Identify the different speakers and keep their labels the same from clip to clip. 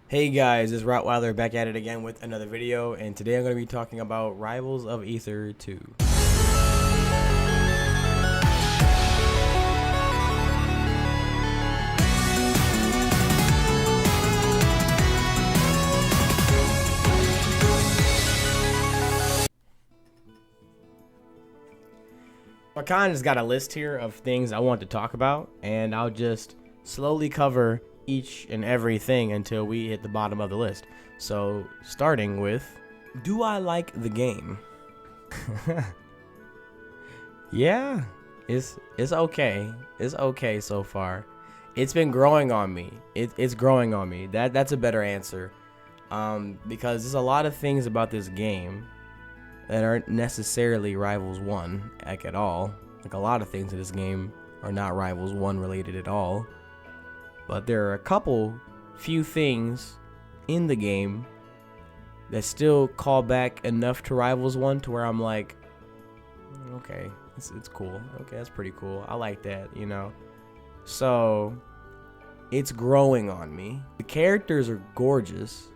Speaker 1: Hey guys, it's Rottweiler back at it again with another video, and today I'm going to be talking about Rivals of Aether 2. I kind of just got a list here of things I want to talk about, and I'll just slowly cover each and everything until we hit the bottom of the list. So, starting with, do I like the game? Yeah, it's okay. It's okay so far. It's been growing on me. It's growing on me. That's a better answer. Because there's a lot of things about this game that aren't necessarily Rivals 1 at all. Like, a lot of things in this game are not Rivals 1 related at all. But there are a few things in the game that still call back enough to Rivals 1 to where I'm like, okay, it's cool. Okay, that's pretty cool. I like that, you know? So, it's growing on me. The characters are gorgeous,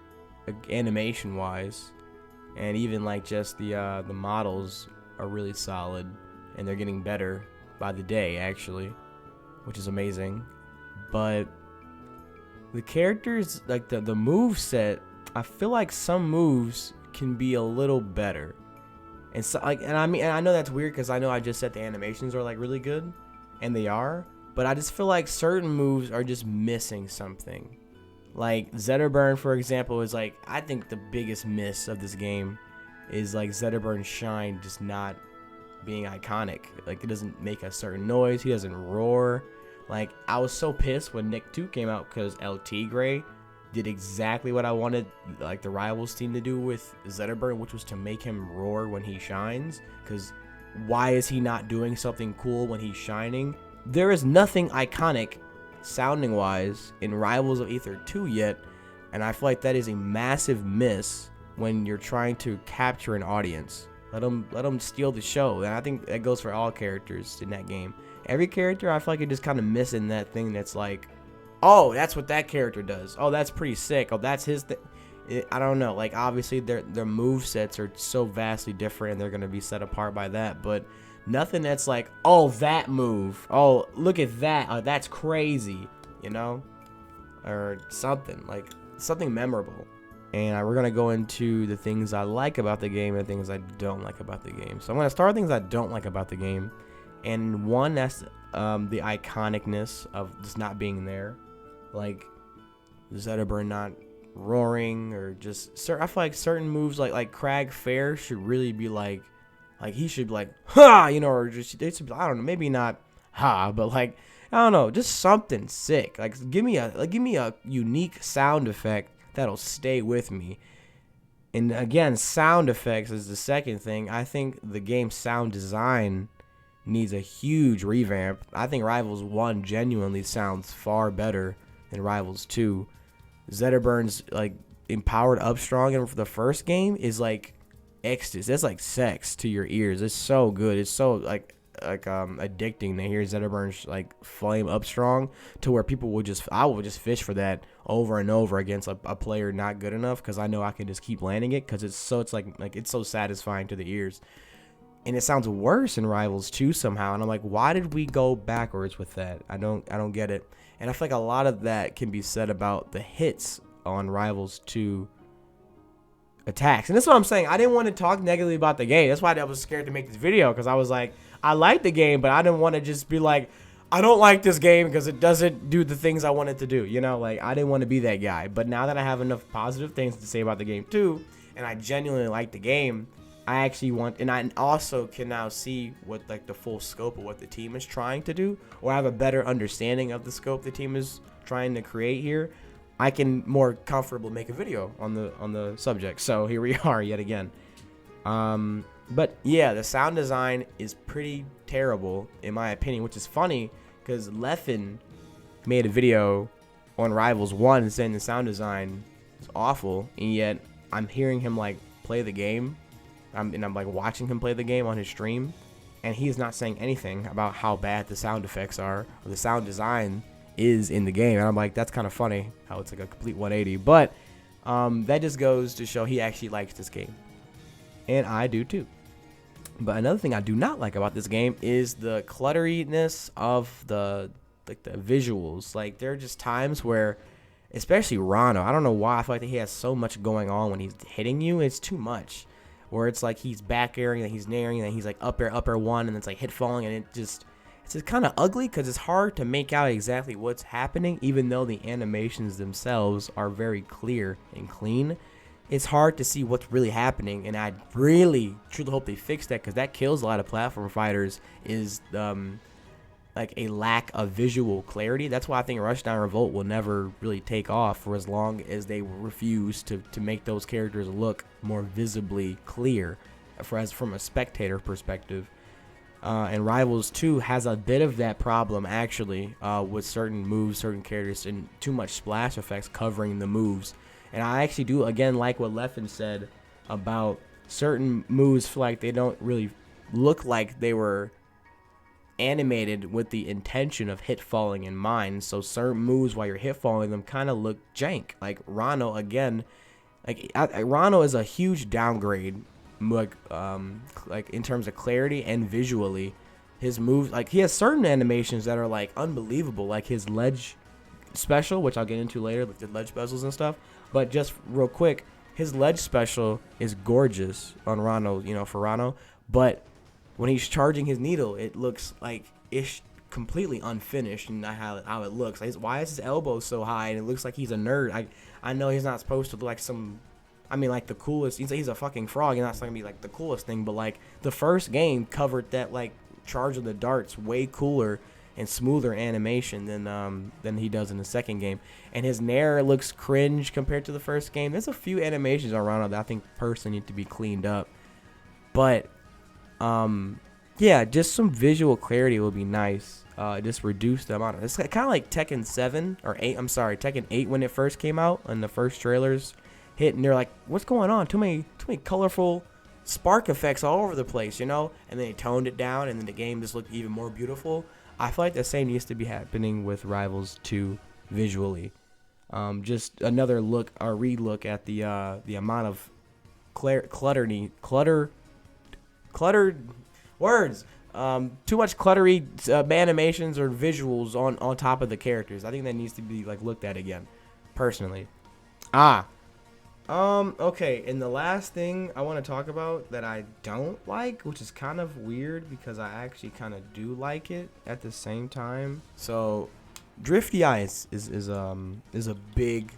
Speaker 1: animation-wise. And even like just the models are really solid, and they're getting better by the day actually, which is amazing. But the characters, like the move set, I feel like some moves can be a little better. And so and I know that's weird because I know I just said the animations are like really good, and they are, but I just feel like certain moves are just missing something. Like Zetterburn, for example, is like, I think the biggest miss of this game is like Zetterburn's shine just not being iconic. Like, it doesn't make a certain noise. He doesn't roar. Like, I was so pissed when Nick 2 came out because LT Gray did exactly what I wanted like the Rivals team to do with Zetterburn, which was to make him roar when he shines. Because why is he not doing something cool when he's shining? There is nothing iconic sounding wise in Rivals of Aether 2 yet, and I feel like that is a massive miss when you're trying to capture an audience. Let them steal the show, and I think that goes for all characters in that game. Every character, I feel like, you're just kind of missing that thing that's like, oh, that's what that character does. Oh, that's pretty sick. Oh, that's his thing. I don't know. Like, obviously their move sets are so vastly different, and they're gonna be set apart by that, but nothing that's like, oh, that move. Oh, look at that. Oh, that's crazy, you know? Or something. Like, something memorable. And we're going to go into the things I like about the game and things I don't like about the game. So I'm going to start with things I don't like about the game. And one, that's the iconicness of just not being there. Like, Zetterburn not roaring, or just, I feel like certain moves, like Crag Fair should really be like he should be like, ha, you know, or just, I don't know, maybe not ha, but like, I don't know, just something sick. Like, give me a unique sound effect that'll stay with me. And again, sound effects is the second thing. I think the game's sound design needs a huge revamp. I think Rivals 1 genuinely sounds far better than Rivals 2. Zetterburn's like empowered upstrong in the first game is like ecstasy. That's like sex to your ears. It's so good. It's so like addicting to hear Zetterburn's like flame up strong, to where I will just fish for that over and over against a player not good enough, because I know I can just keep landing it, because it's so satisfying to the ears. And it sounds worse in Rivals 2 somehow, and I'm like, why did we go backwards with that? I don't get it. And I feel like a lot of that can be said about the hits on Rivals 2 attacks. And that's what I'm saying. I didn't want to talk negatively about the game. That's why I was scared to make this video, because I was like, I like the game, but I didn't want to just be like, I don't like this game because it doesn't do the things I want it to do. You know, like, I didn't want to be that guy. But now that I have enough positive things to say about the game too, and I genuinely like the game, I actually want, and I also can now see what like the full scope of what the team is trying to do, or I have a better understanding of the scope the team is trying to create here. I can more comfortably make a video on the subject. So here we are yet again. But yeah, the sound design is pretty terrible in my opinion, which is funny because Leffen made a video on Rivals 1 saying the sound design is awful, and yet I'm hearing him like play the game. I'm like watching him play the game on his stream, and he's not saying anything about how bad the sound effects are or the sound design is in the game. And I'm like, that's kind of funny how it's like a complete 180. But that just goes to show he actually likes this game. And I do too. But another thing I do not like about this game is the clutteriness of the visuals. Like, there are just times where, especially Rano, I don't know why, I feel like he has so much going on when he's hitting you. It's too much. Where it's like he's back airing, then he's nairing, then he's like up air one, and it's like hit falling, and it's just kind of ugly because it's hard to make out exactly what's happening, even though the animations themselves are very clear and clean. It's hard to see what's really happening, and I really truly hope they fix that, because that kills a lot of platform fighters, is like a lack of visual clarity. That's why I think Rushdown Revolt will never really take off for as long as they refuse to make those characters look more visibly clear from a spectator perspective. And Rivals 2 has a bit of that problem, actually, with certain moves, certain characters, and too much splash effects covering the moves. And I actually do, again, like what Leffen said about certain moves, feel like they don't really look like they were animated with the intention of hit falling in mind. So certain moves, while you're hit falling them, kind of look jank. Like Rano, again, like Rano is a huge downgrade, like in terms of clarity and visually. His moves, like, he has certain animations that are like unbelievable, like his ledge special, which I'll get into later, like the ledge bezels and stuff. But just real quick, his ledge special is gorgeous on Rano, for Rano. But when he's charging his needle, it looks like it's completely unfinished, and not how it looks. Like, why is his elbow so high? And it looks like he's a nerd. I know he's not supposed to look like like the coolest. He's a fucking frog. He's not going to be like the coolest thing. But like the first game covered that like charge of the darts way cooler and smoother animation than he does in the second game. And his nair looks cringe compared to the first game. There's a few animations around that I think personally need to be cleaned up. But yeah, just some visual clarity would be nice. Just reduce the amount of, it's kind of like Tekken 7 or 8. I'm sorry, Tekken 8 when it first came out and the first trailers hit, and they're like, what's going on? Too many colorful spark effects all over the place, And then they toned it down, and then the game just looked even more beautiful. I feel like the same needs to be happening with Rivals 2 visually. Just another relook at the amount of cluttered words. Too much cluttery animations or visuals on top of the characters. I think that needs to be like looked at again, personally. Okay, and the last thing I want to talk about that I don't like, which is kind of weird because I actually kind of do like it at the same time. So, Drifty Ice is a big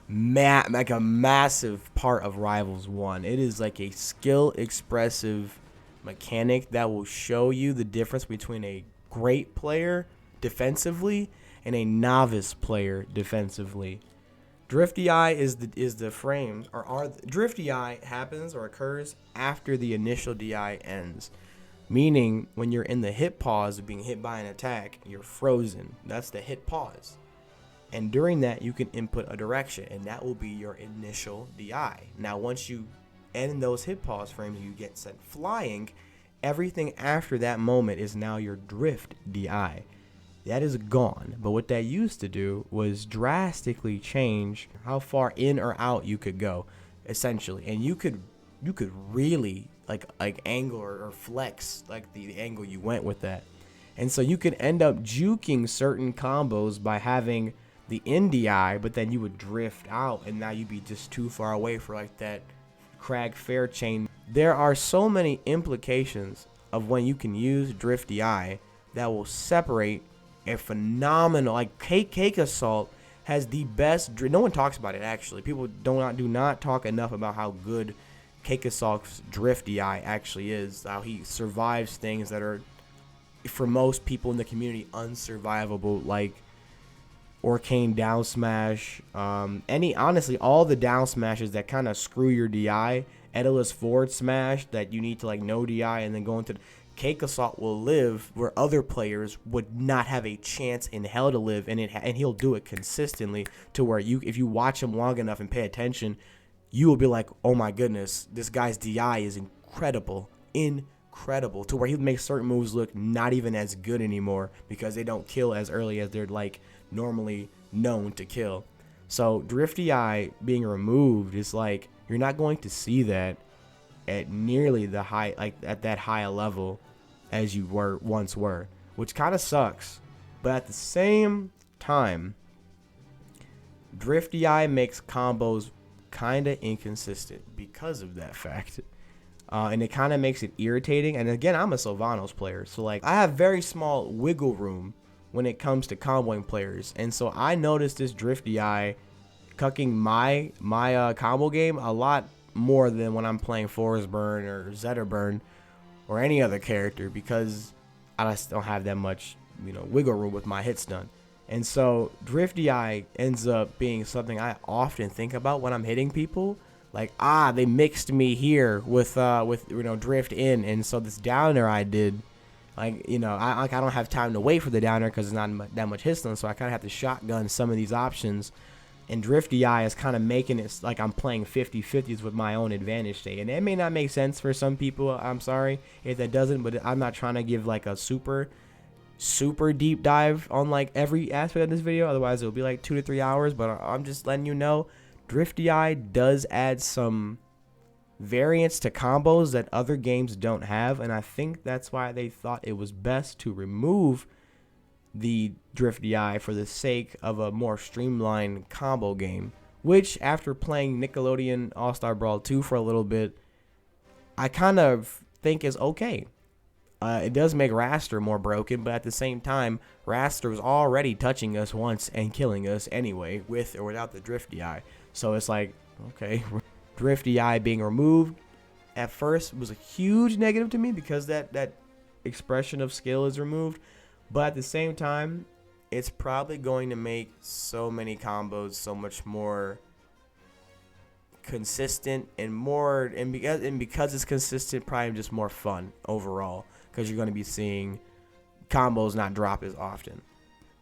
Speaker 1: like a massive part of Rivals 1. It is like a skill expressive mechanic that will show you the difference between a great player defensively and a novice player defensively. Drifty Eye is the frame, Drifty Eye happens or occurs after the initial DI ends. Meaning, when you're in the hit pause of being hit by an attack, you're frozen. That's the hit pause. And during that, you can input a direction, and that will be your initial DI. Now, once you end those hit pause frames, you get sent flying. Everything after that moment is now your drift DI. That is gone. But what that used to do was drastically change how far in or out you could go, essentially. And you could really like angle or flex like the angle you went with that. And so you could end up juking certain combos by having the NDI, but then you would drift out, and now you'd be just too far away for like that Crag Fair chain. There are so many implications of when you can use Drift DI that will separate a phenomenal, like Cake Assault has the best, no one talks about it actually. People do not talk enough about how good Cake Assault's Drift DI actually is, how he survives things that are, for most people in the community, unsurvivable, like Orcane down smash, honestly, all the down smashes that kind of screw your DI, Edalus forward smash that you need to like no DI and then go into Cake Assault will live where other players would not have a chance in hell to live, and he'll do it consistently to where if you watch him long enough and pay attention, you will be like, oh my goodness, this guy's DI is incredible. incredible to where he makes certain moves look not even as good anymore because they don't kill as early as they're like normally known to kill. So Drifty Eye being removed is like, you're not going to see that at nearly the high, like at that high a level as you once were, which kind of sucks. But at the same time, Drifty Eye makes combos kind of inconsistent because of that fact. And it kind of makes it irritating. And again, I'm a Sylvanos player, so like I have very small wiggle room when it comes to comboing players. And so I noticed this Drifty Eye cucking my combo game a lot more than when I'm playing Forest Burn or Zetter Burn or any other character, because I just don't have that much, wiggle room with my hit stun. And so Drifty Eye ends up being something I often think about when I'm hitting people. Like, they mixed me here with drift in, and so this downer I did, like, I don't have time to wait for the downer because it's not that much hit stun, so I kind of have to shotgun some of these options. And Drifty Eye is kind of making it like I'm playing 50-50s with my own advantage state. And it may not make sense for some people. I'm sorry if that doesn't, but I'm not trying to give like a super deep dive on like every aspect of this video. Otherwise, it'll be like 2 to 3 hours. But I'm just letting you know, Drifty Eye does add some variance to combos that other games don't have. And I think that's why they thought it was best to remove the Drifty Eye for the sake of a more streamlined combo game, which after playing Nickelodeon All-Star Brawl 2 for a little bit, I kind of think is okay. It does make Raster more broken, but at the same time, Raster was already touching us once and killing us anyway, with or without the Drifty Eye. So it's like, okay, Drifty Eye being removed at first was a huge negative to me because that expression of skill is removed. But at the same time, it's probably going to make so many combos so much more consistent and because it's consistent, probably just more fun overall, because you're going to be seeing combos not drop as often,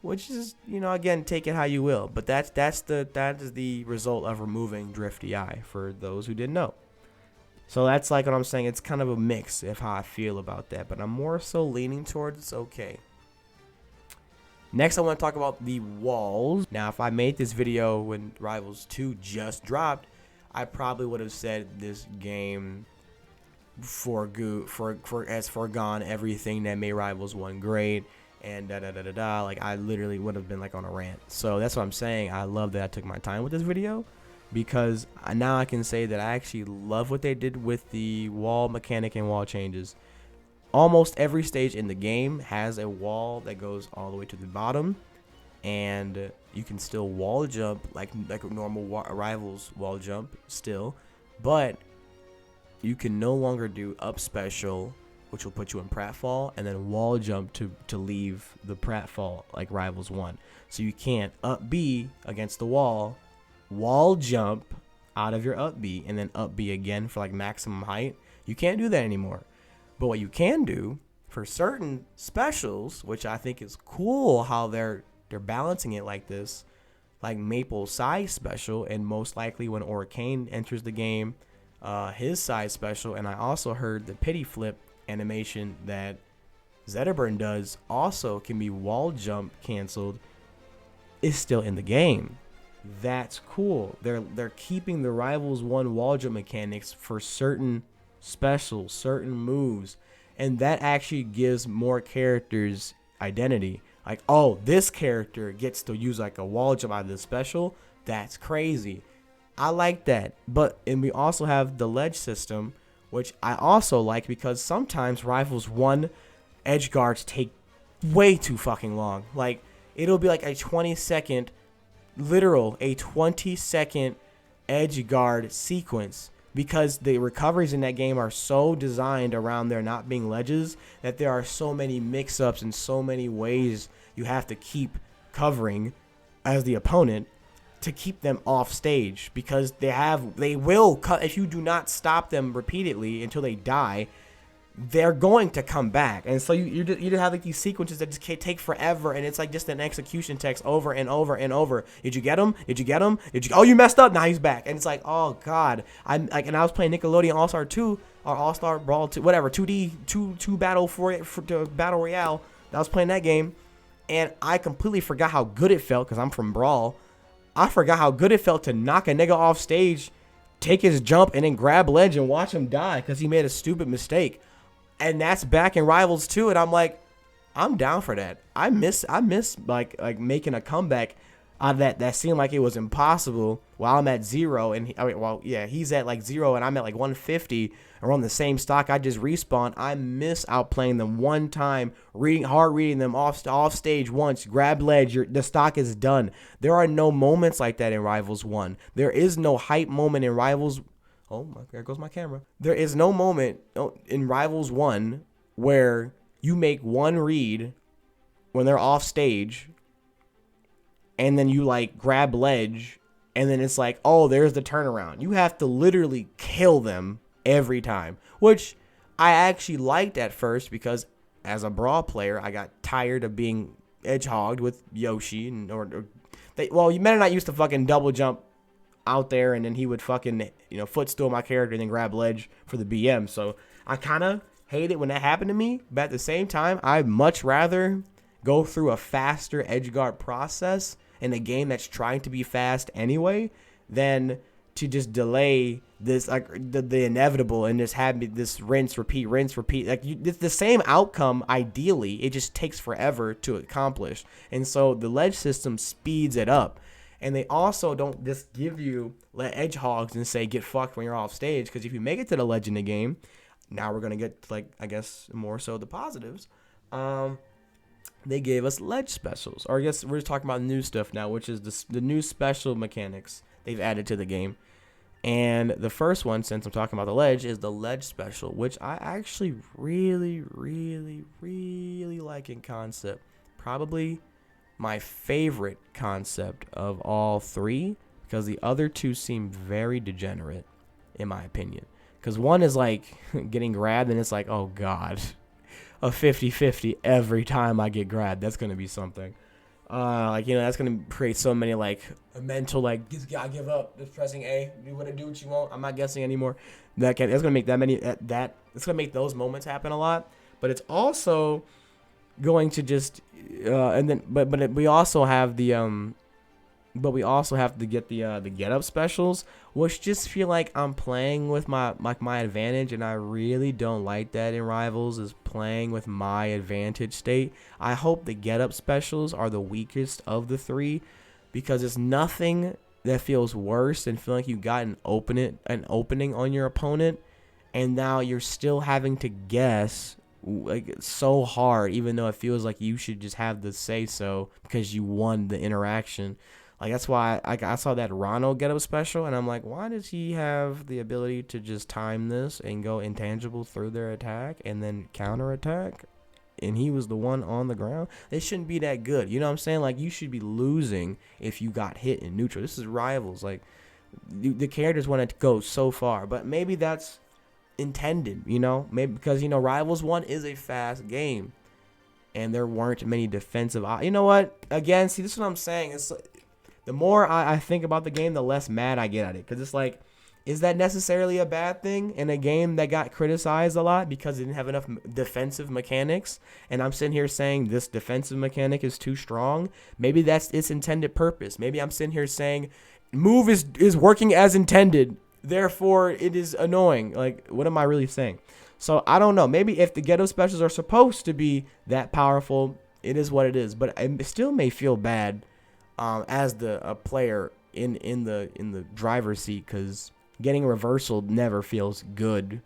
Speaker 1: which is, again, take it how you will. But that is the result of removing Drifty Eye for those who didn't know. So that's like what I'm saying. It's kind of a mix of how I feel about that, but I'm more so leaning towards it's okay. Next, I want to talk about the walls. Now, if I made this video when Rivals 2 just dropped, I probably would have said this game has foregone everything that made Rivals 1 great, and like I literally would have been like on a rant. So that's what I'm saying. I love that I took my time with this video, because now I can say that I actually love what they did with the wall mechanic and wall changes. Almost every stage in the game has a wall that goes all the way to the bottom, and you can still wall jump like a normal Rivals wall jump still, but you can no longer do up special, which will put you in pratfall, and then wall jump to leave the pratfall like Rivals 1. So you can't up B against the wall jump out of your up B, and then up B again for like maximum height. You can't do that anymore. But what you can do for certain specials, which I think is cool how they're balancing it like this, like Maple size special, and most likely when Oricane enters the game, his size special, and I also heard the pity flip animation that Zetterburn does also can be wall jump canceled, is still in the game. That's cool. They're keeping the Rivals 1 wall jump mechanics for certain specials, certain moves, and that actually gives more characters identity. Like, oh, this character gets to use like a wall jump out of the special. That's crazy. I like that. And we also have the ledge system, which I also like, because sometimes Rivals 1 edge guards take way too fucking long. Like, it'll be like a 20-second edge guard sequence, because the recoveries in that game are so designed around there not being ledges that there are so many mix-ups and so many ways you have to keep covering as the opponent to keep them off stage, because they will cut if you do not stop them repeatedly until they die. they're going to come back. And so you just have like these sequences that just take forever, and it's like just an execution text over and over and over. Did you get him? Did you get him? Oh, you messed up. Now he's back. And it's like, oh god. I'm like, and I was playing Nickelodeon All Star 2 or All Star Brawl 2, whatever, 2D, two battle for battle royale. I was playing that game, and I completely forgot how good it felt because I'm from Brawl. I forgot how good it felt to knock a nigga off stage, take his jump, and then grab ledge and watch him die because he made a stupid mistake. And that's back in Rivals 2, and I'm like, I'm down for that. I miss like making a comeback that seemed like it was impossible while I'm at 0, and he's at like 0 and I'm at like 150, or on the same stock. I just respawn. I miss outplaying them one time, reading them off stage once, grab ledge, the stock is done. There are no moments like that in Rivals 1. There is no hype moment in Rivals. Oh, there goes my camera. There is no moment in Rivals 1 where you make one read when they're off stage, and then you like grab ledge, and then it's like, oh, there's the turnaround. You have to literally kill them every time, which I actually liked at first because as a Brawl player, I got tired of being edge-hogged with Yoshi, you better not used to fucking double jump out there, and then he would fucking, footstool my character and then grab ledge for the BM. So I kind of hate it when that happened to me, but at the same time, I'd much rather go through a faster edgeguard process in a game that's trying to be fast anyway than to just delay this, like the inevitable, and just have this rinse repeat. Like it's the same outcome ideally, it just takes forever to accomplish. And so the ledge system speeds it up. And they also don't just give you edge hogs and say get fucked when you're off stage, because if you make it to the ledge in the game, now we're gonna get like, I guess, more so the positives. They gave us ledge specials, or I guess we're just talking about new stuff now, which is the new special mechanics they've added to the game. And the first one, since I'm talking about the ledge, is the ledge special, which I actually really, really, really like in concept. Probably my favorite concept of all three, because the other two seem very degenerate, in my opinion. Because one is like getting grabbed, and it's like, oh god, a 50-50 every time I get grabbed. That's going to be something. That's going to create so many, like, a mental, like, I give up, just pressing A, do what you want, I'm not guessing anymore. That's going to make it's going to make those moments happen a lot. But it's also going to just, we also have the, we also have to get the get up specials, which just feel like I'm playing with my advantage, and I really don't like that in Rivals, is playing with my advantage state. I hope the get up specials are the weakest of the three, because it's nothing that feels worse than feeling like you got an opening on your opponent, and now you're still having to guess like so hard, even though it feels like you should just have the say so because you won the interaction. Like, that's why I saw that Ronald get up special, and I'm like, why does he have the ability to just time this and go intangible through their attack and then counter attack? And he was the one on the ground. They shouldn't be that good. You know what I'm saying? Like, you should be losing if you got hit in neutral. This is Rivals. Like, the characters want to go so far, but maybe that's intended, maybe because, Rivals 1 is a fast game, and there weren't many defensive. You know what? Again, see, this is what I'm saying. It's the more I think about the game, the less mad I get at it. Because it's like, is that necessarily a bad thing in a game that got criticized a lot because it didn't have enough defensive mechanics? And I'm sitting here saying this defensive mechanic is too strong. Maybe that's its intended purpose. Maybe I'm sitting here saying move is working as intended, therefore it is annoying. Like, what am I really saying? So I don't know. Maybe if the ghetto specials are supposed to be that powerful, it is what it is. But it still may feel bad as a player in the driver's seat, because getting reversal never feels good.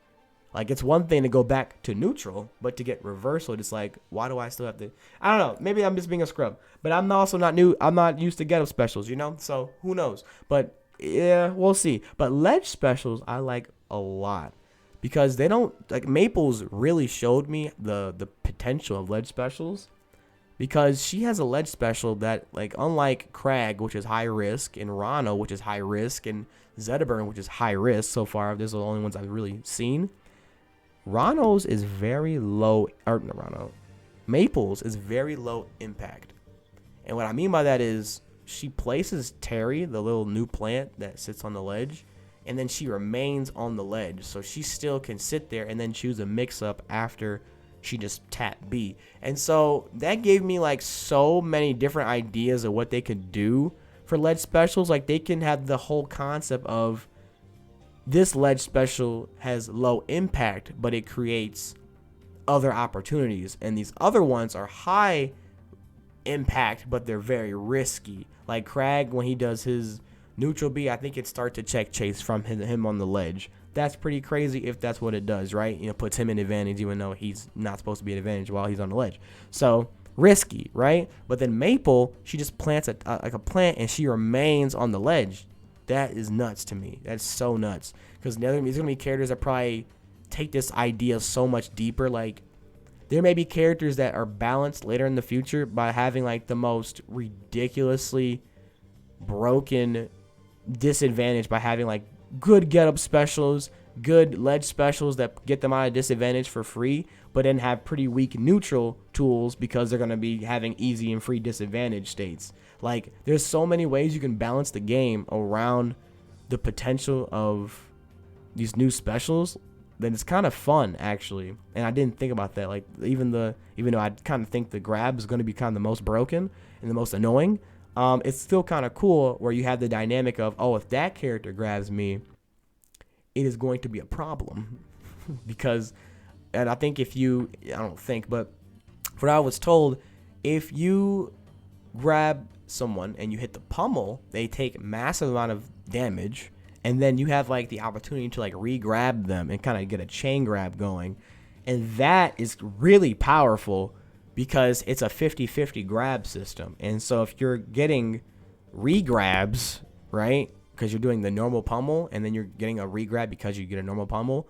Speaker 1: Like, it's one thing to go back to neutral, but to get reversal, it's like, why do I still have to? I don't know. Maybe I'm just being a scrub, but I'm also not new. I'm not used to get up specials, So who knows? But yeah, we'll see. But ledge specials I like a lot, because they don't, like, Maples really showed me the potential of ledge specials. Because she has a ledge special that, like, unlike Crag, which is high risk, and Rano, which is high risk, and Zetaburn, which is high risk so far, these are the only ones I've really seen, Ronno's is very low, or no, Ronno. Maple's is very low impact. And what I mean by that is she places Terry, the little new plant that sits on the ledge, and then she remains on the ledge. So she still can sit there and then choose a mix-up after she just tapped B. And so that gave me like so many different ideas of what they could do for ledge specials. Like they can have the whole concept of this ledge special has low impact, but it creates other opportunities. And these other ones are high impact, but they're very risky. Like Crag, when he does his neutral B, I think it starts to check chase from him on the ledge. That's pretty crazy if that's what it does, right? You know, puts him in advantage even though he's not supposed to be an advantage while he's on the ledge. So risky, right? But then Maple, she just plants like a plant and she remains on the ledge. That is nuts to me. That's so nuts. Because there's going to be characters that probably take this idea so much deeper. Like, there may be characters that are balanced later in the future by having, like, the most ridiculously broken disadvantage by having, like, good get-up specials, good ledge specials that get them out of disadvantage for free, but then have pretty weak neutral tools because they're going to be having easy and free disadvantage states. Like, there's so many ways you can balance the game around the potential of these new specials that it's kind of fun, actually. And I didn't think about that. Like, even though I kind of think the grab is going to be kind of the most broken and the most annoying, it's still kind of cool where you have the dynamic of, oh, if that character grabs me, it is going to be a problem. Because, and I think I don't think, but what I was told, if you grab someone and you hit the pummel, they take massive amount of damage, and then you have like the opportunity to like re-grab them and kind of get a chain grab going, and that is really powerful because it's a 50-50 grab system. And so if you're getting re-grabs, right, because you're doing the normal pummel and then you're getting a re-grab because you get a normal pummel,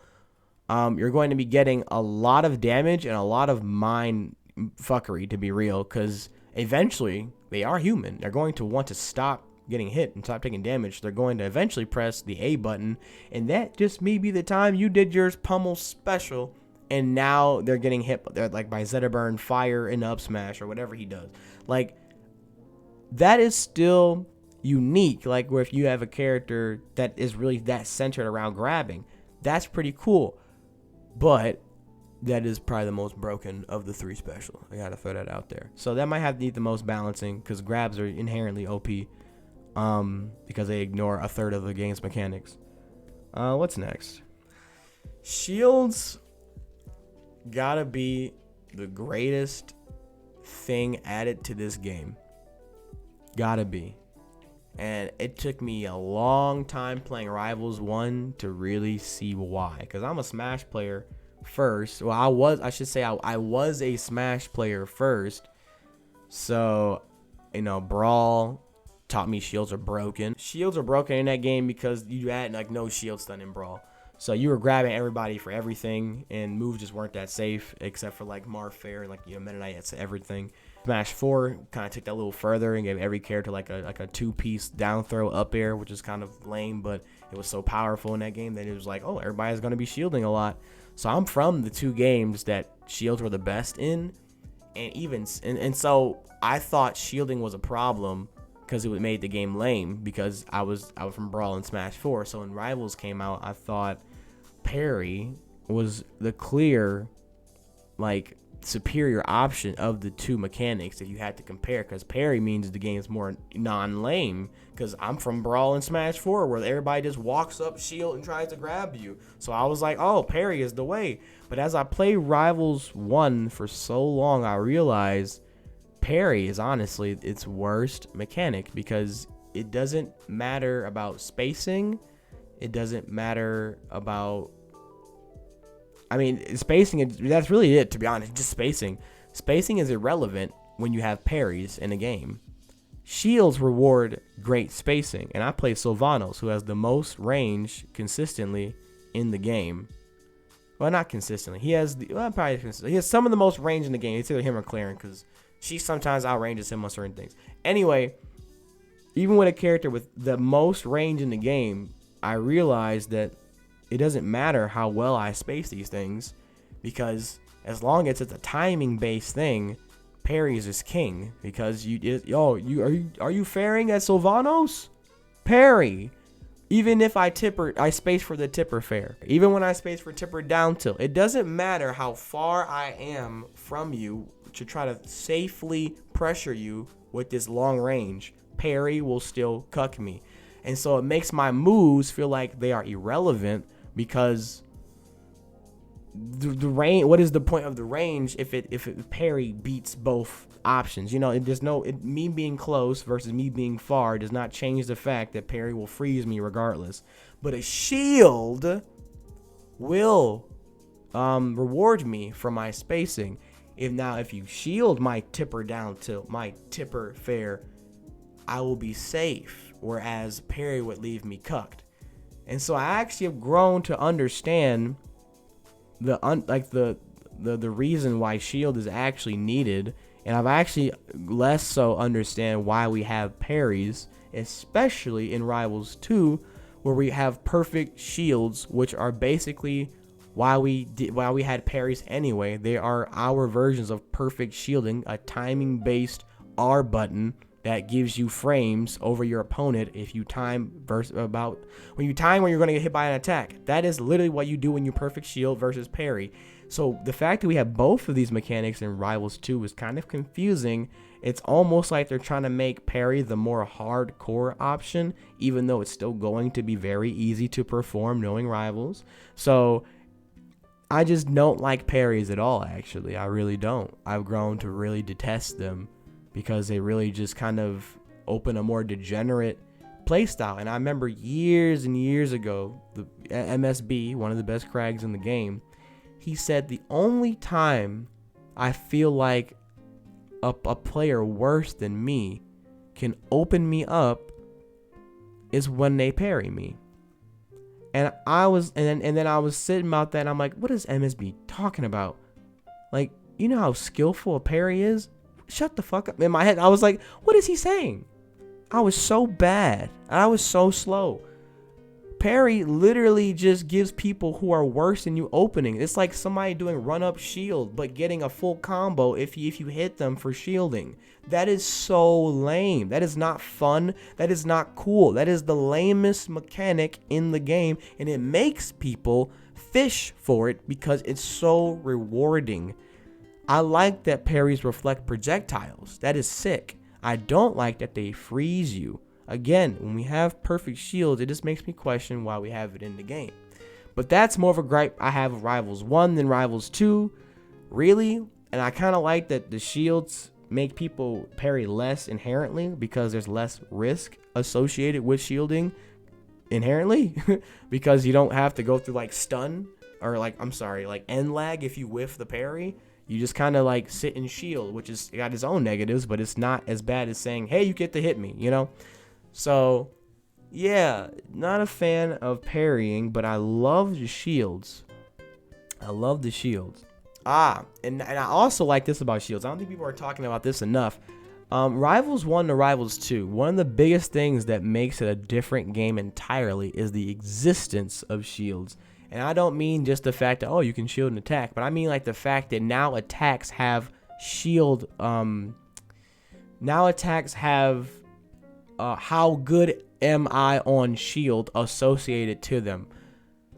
Speaker 1: you're going to be getting a lot of damage and a lot of mind fuckery, to be real, because eventually they are human. They're going to want to stop getting hit and stop taking damage. They're going to eventually press the A button, and that just may be the time you did your pummel special, and now they're getting hit. They're like by Zetaburn, fire, and up smash, or whatever he does. Like, that is still unique. Like, where if you have a character that is really that centered around grabbing, that's pretty cool. But that is probably the most broken of the three special. I gotta throw that out there. So that might have to need the most balancing because grabs are inherently OP, because they ignore a third of the game's mechanics. What's next? Shields gotta be the greatest thing added to this game. Gotta be. And it took me a long time playing Rivals 1 to really see why. Because I'm a Smash player first. Well, I was a Smash player first. So, Brawl taught me shields are broken. Shields are broken in that game because you had like no shield stun in Brawl. So you were grabbing everybody for everything, and moves just weren't that safe, except for like Marfair and like Meta Knight. It's everything. Smash 4 kind of took that a little further and gave every character like a two-piece down throw up air, which is kind of lame, but it was so powerful in that game that it was like, oh, everybody's going to be shielding a lot. So I'm from the two games that shields were the best in, and so I thought shielding was a problem because it made the game lame because I was from Brawl and Smash 4. So when Rivals came out, I thought parry was the clear, like, superior option of the two mechanics that you had to compare, because parry means the game's more non-lame, because I'm from Brawl and Smash 4 where everybody just walks up, shield, and tries to grab you. So I was like, oh, parry is the way. But as I play Rivals 1 for so long, I realized parry is honestly its worst mechanic, because it doesn't matter about spacing. It doesn't matter about, spacing, that's really it, to be honest, just spacing. Spacing is irrelevant when you have parries in a game. Shields reward great spacing, and I play Sylvanos, who has the most range consistently in the game. Well, not consistently. He has he has some of the most range in the game. It's either him or Claren, because she sometimes outranges him on certain things. Anyway, even with a character with the most range in the game, I realized that it doesn't matter how well I space these things. because as long as it's a timing based thing, parries is king. Because are you faring at Sylvanos? Parry. Even if I space for the tipper fair. Even when I space for tipper down tilt, it doesn't matter how far I am from you to try to safely pressure you with this long range. Parry will still cuck me. And so it makes my moves feel like they are irrelevant, because the range, what is the point of the range if it parry beats both options? You know, me being close versus me being far does not change the fact that parry will freeze me regardless. But a shield will reward me for my spacing. If you shield my tipper down tilt, my tipper fair, I will be safe, whereas parry would leave me cucked. And so I actually have grown to understand the reason why shield is actually needed, and I've actually less so understand why we have parries, especially in Rivals 2, where we have perfect shields, which are basically why we had parries anyway. They are our versions of perfect shielding, a timing based R button that gives you frames over your opponent if you time when you're going to get hit by an attack. That is literally what you do when you perfect shield versus parry. So the fact that we have both of these mechanics in Rivals 2 is kind of confusing. It's almost like they're trying to make parry the more hardcore option, even though it's still going to be very easy to perform knowing Rivals. So I just don't like parries at all, actually. I really don't. I've grown to really detest them, because they really just kind of open a more degenerate playstyle. And I remember years and years ago, the MSB, one of the best Krags in the game, he said the only time I feel like a player worse than me can open me up is when they parry me. And then I was sitting about that, and I'm like, what is MSB talking about? Like, you know how skillful a parry is? Shut the fuck up. In my head, I was like, what is he saying? I was so bad. I was so slow. Parry literally just gives people who are worse than you opening. It's like somebody doing run up shield, but getting a full combo if you hit them for shielding. That is so lame. That is not fun. That is not cool. That is the lamest mechanic in the game, and it makes people fish for it because it's so rewarding. I like that parries reflect projectiles. That is sick. I don't like that they freeze you. Again, when we have perfect shields, it just makes me question why we have it in the game. But that's more of a gripe I have of Rivals 1 than Rivals 2. Really? And I kind of like that the shields make people parry less inherently, because there's less risk associated with shielding inherently. Because you don't have to go through like stun, or like end lag if you whiff the parry. You just kind of like sit and shield, which is got its own negatives, but it's not as bad as saying, hey, you get to hit me, you know? So, yeah, not a fan of parrying, but I love the shields. I love the shields. And I also like this about shields. I don't think people are talking about this enough. Rivals 1 to Rivals 2, one of the biggest things that makes it a different game entirely is the existence of shields. And I don't mean just the fact that, oh, you can shield an attack, but I mean like the fact that now attacks have shield, how good am I on shield associated to them.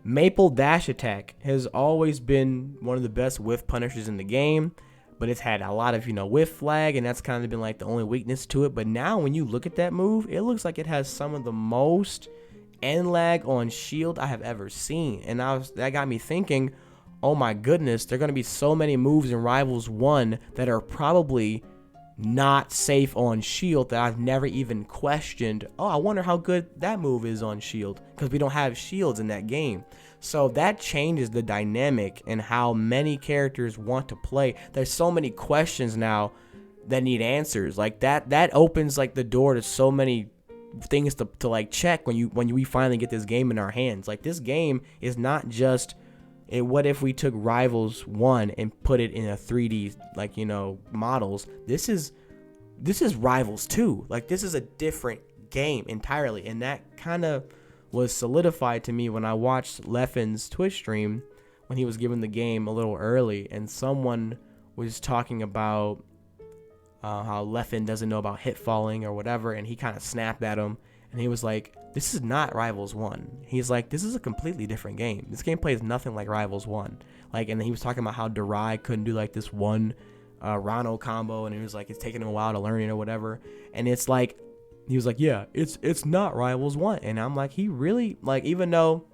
Speaker 1: Maple dash attack has always been one of the best whiff punishers in the game, but it's had a lot of, whiff flag, and that's kind of been like the only weakness to it. But now when you look at that move, it looks like it has some of the most end lag on shield I have ever seen. And that got me thinking, oh my goodness, there are going to be so many moves in Rivals 1 that are probably not safe on shield that I've never even questioned. Oh, I wonder how good that move is on shield, because we don't have shields in that game. So that changes the dynamic and how many characters want to play. There's so many questions now that need answers. Like that opens like the door to so many things to like check when we finally get this game in our hands. Like, this game is not just what if we took Rivals 1 and put it in a 3D models. This is Rivals 2. Like, this is a different game entirely, and that kind of was solidified to me when I watched Leffen's Twitch stream when he was given the game a little early, and someone was talking about how Leffen doesn't know about hit falling or whatever, and he kind of snapped at him, and he was like, this is not Rivals 1. He's like, this is a completely different game. This game plays nothing like Rivals 1. Like, and then he was talking about how Darai couldn't do like this one Rano combo, and he was like, it's taking him a while to learn it or whatever. And it's like, he was like, yeah, it's not Rivals 1. And I'm like, he really, like, even though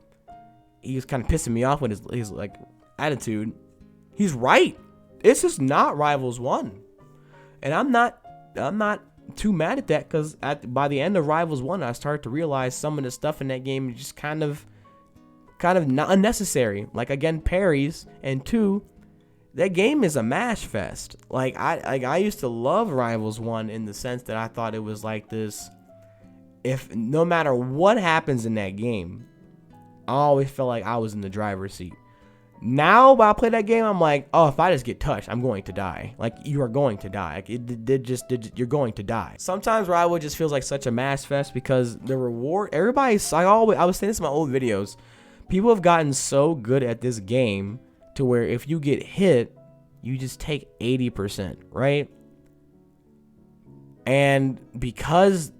Speaker 1: he was kind of pissing me off with his like attitude, he's right. It's just not Rivals 1. And I'm not too mad at that, because by the end of Rivals 1, I started to realize some of the stuff in that game is just kind of not unnecessary. Like, again, parries, and 2, that game is a mash fest. Like, I used to love Rivals 1 in the sense that I thought it was like this, if no matter what happens in that game, I always felt like I was in the driver's seat. Now, when I play that game, I'm like, oh, if I just get touched, I'm going to die. Like, you are going to die. Like, you're going to die. Sometimes Rival just feels like such a mass fest, because the reward, I was saying this in my old videos, people have gotten so good at this game to where if you get hit, you just take 80%, right? And because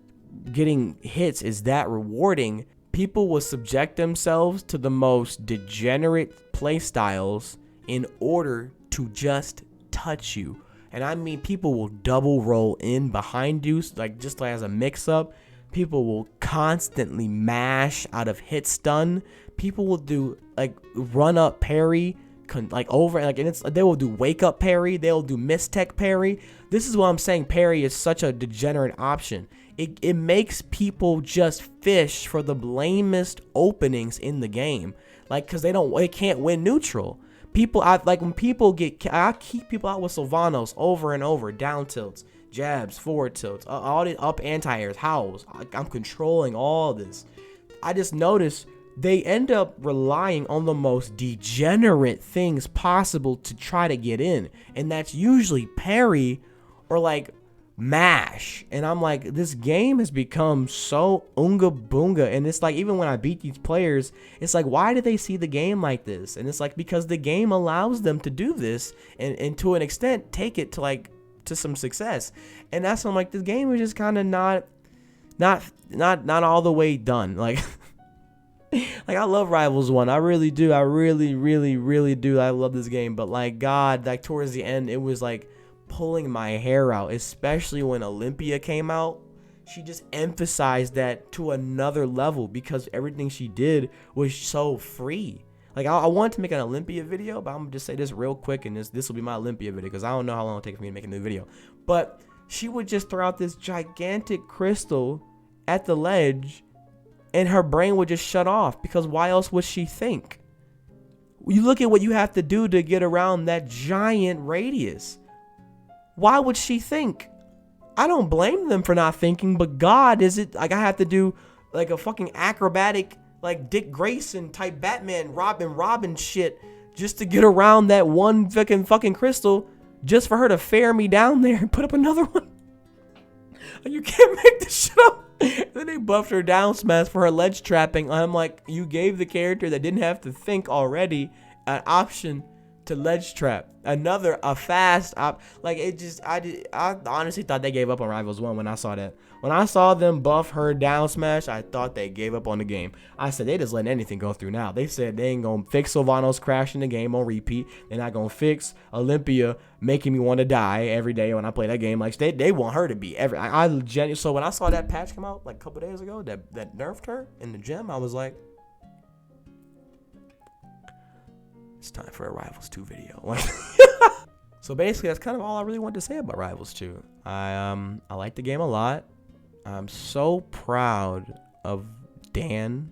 Speaker 1: getting hits is that rewarding, people will subject themselves to the most degenerate play styles in order to just touch you. And I mean, people will double roll in behind you, like just like as a mix up. People will constantly mash out of hit stun. People will do like run up parry, like over, like, and they will do wake up parry. They'll do mistech parry. This is what I'm saying. Parry is such a degenerate option. It makes people just fish for the lamest openings in the game, like, because they can't win neutral. I keep people out with Sylvanos over and over, down tilts, jabs, forward tilts, all the up anti-airs, howls. I'm controlling all this. I just noticed they end up relying on the most degenerate things possible to try to get in, and that's usually parry or like mash. And I'm like, this game has become so unga boonga, and it's like, even when I beat these players, it's like, why do they see the game like this? And it's like, because the game allows them to do this, and to an extent take it to some success. And that's when I'm like, this game is just kind of not all the way done. Like like, I love Rivals 1. I really do. I really, really, really do. I love this game. But like, God, like towards the end, it was like pulling my hair out, especially when Olympia came out. She just emphasized that to another level, because everything she did was so free. Like, I wanted to make an Olympia video, but I'm gonna just say this real quick, and this will be my Olympia video, because I don't know how long it'll take for me to make a new video. But she would just throw out this gigantic crystal at the ledge, and her brain would just shut off, because why else would she think? You look at what you have to do to get around that giant radius. Why would she think? I don't blame them for not thinking, but God, is it like I have to do like a fucking acrobatic, like Dick Grayson type Batman Robin shit just to get around that one fucking crystal, just for her to fare me down there and put up another one? You can't make this shit up. And then they buffed her down smash for her ledge trapping. I'm like, you gave the character that didn't have to think already an option to ledge trap. A fast like, it just, I honestly thought they gave up on Rivals 1 when I saw that. When I saw them buff her down smash, I thought they gave up on the game. I said, they just letting anything go through now. They said they ain't gonna fix Sylvanos crashing the game on repeat. They're not gonna fix Olympia making me want to die every day when I play that game. Like, they want her to be so when I saw that patch come out like a couple days ago that nerfed her in the gym, I was like, it's time for a Rivals 2 video. So basically, that's kind of all I really wanted to say about Rivals 2. I like the game a lot. I'm so proud of Dan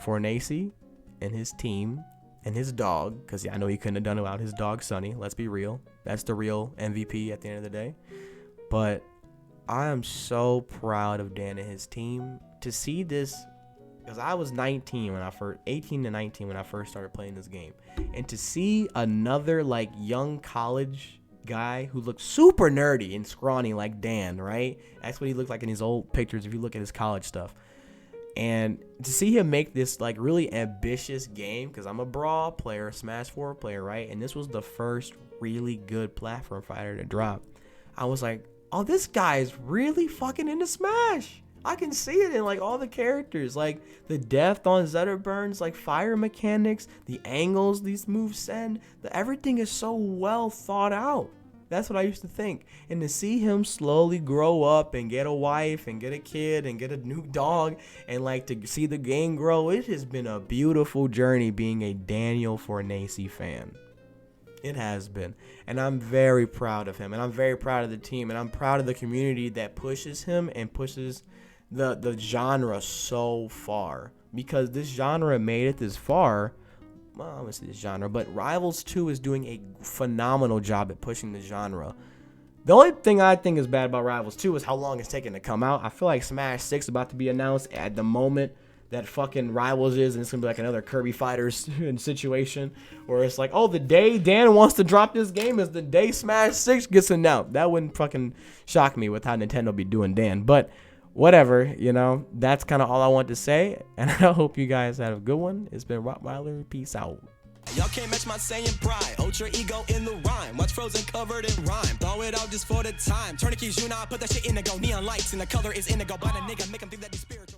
Speaker 1: Fornace and his team and his dog, because I know he couldn't have done it without his dog Sonny. Let's be real. That's the real MVP at the end of the day. But I am so proud of Dan and his team to see this, because I was 18 to 19 when I first started playing this game, and to see another like young college guy who looked super nerdy and scrawny like Dan, right? That's what he looked like in his old pictures if you look at his college stuff. And to see him make this like really ambitious game, because I'm a Brawl player, Smash 4 player, right? And this was the first really good platform fighter to drop. I was like, oh, this guy is really fucking into Smash. I can see it in like all the characters, like the depth on Zetterburn's like fire mechanics, the angles these moves send, everything is so well thought out. That's what I used to think. And to see him slowly grow up and get a wife and get a kid and get a new dog and like to see the game grow, it has been a beautiful journey being a Daniel Fornace fan. It has been. And I'm very proud of him. And I'm very proud of the team. And I'm proud of the community that pushes him and pushes the genre so far. Because this genre made it this far. Well, I wouldn't say this genre, but Rivals 2 is doing a phenomenal job at pushing the genre. The only thing I think is bad about Rivals 2 is how long it's taking to come out. I feel like Smash 6 is about to be announced at the moment that fucking Rivals is, and it's gonna be like another Kirby Fighters situation where it's like, oh, the day Dan wants to drop this game is the day Smash 6 gets announced. That wouldn't fucking shock me with how Nintendo be doing Dan, but whatever, you know, that's kind of all I want to say, and I hope you guys have a good one. It's been Rottweiler. Peace out.
Speaker 2: Y'all can't match my saying pride. Ultra ego in the rhyme. Watch Frozen covered in rhyme. Throw it out just for the time. Turn the keys, you know, put that shit in the go. Neon lights and the color is indigo. Blind a nigga, make him think that he's spiritual.